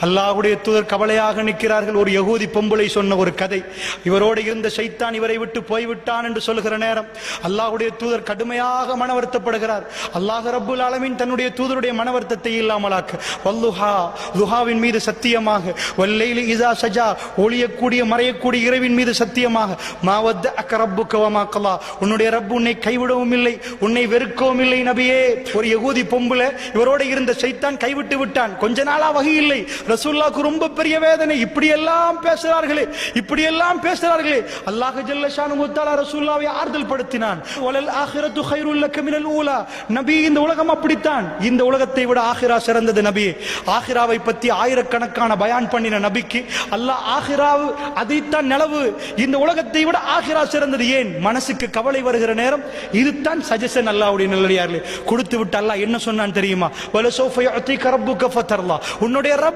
அல்லாஹ்வுடைய தூதர் கவலையாக நிற்கிறார்கள். ஒரு யகூதி பொம்பளை சொன்ன ஒரு கதை, இவரோடு இருந்த ஷைத்தான் இவரை விட்டு போய்விட்டான் என்று சொல்கிற நேரம் அல்லாஹ்வுடைய தூதர் கடுமையாக மனவருத்தப்படுகிறார். அல்லாஹ் ரப்புல் ஆலமீன் தன்னுடைய தூதருடைய மனவருத்தத்தை இல்லாமலாக்க, வல்லுஹா லுஹாவின் மீது சத்தியமாக, வல்லைலி இஸா சஜா ஒளியக்கூடிய மறையக்கூடிய இரவின் மீது சத்தியமாக, மா வத்தஅக ரப்புக வமா கலா உன்னுடைய ரப்பு உன்னை கைவிடவும் இல்லை உன்னை வெறுக்கவும் இல்லை நபியே. ஒரு யகூதி பொம்பளை, இவரோடு இருந்த ஷைத்தான் கைவிட்டு விட்டான். கொஞ்ச நாளா வகை இல்லை. ரசூலுல்லாஹ்வுக்கு ரொம்ப பெரிய வேதனை. இப்படியெல்லாம் பேசுகிறார்களே, இப்படியெல்லாம் பேசுகிறார்களே. அல்லாஹ் ஜல்ல ஷானுஹு வ தஆலா ரசூலுல்லாஹ்வை ஆறுதல் படுத்தினான். வலல் ஆখিরাতু கைருல் லக மினல் ஊலா. நபி, இந்த உலகம் அப்படித்தான், இந்த உலகத்தை விட ஆখিরা சிறந்தது நபி. ஆখিরাவை பத்தி ஆயிரக்கணக்கான பயான் பண்ணின நபிக்கு அல்லாஹ் ஆখিরাவு அதைத்தான் நிலவு, இந்த உலகத்தை விட ஆখিরা சிறந்தது. ஏன்? மனசுக்கு கவலை வருகிற நேரம் இதுதான் சஜஷன். அல்லாஹ்வுடைய நல்லடியார்களே, கொடுத்து விட்டு அல்லாஹ் என்ன சொன்னான் தெரியுமா? வலசௌஃப யுஅதீக ரப்புக ஃபதர்லா. உன்னுடைய ரப்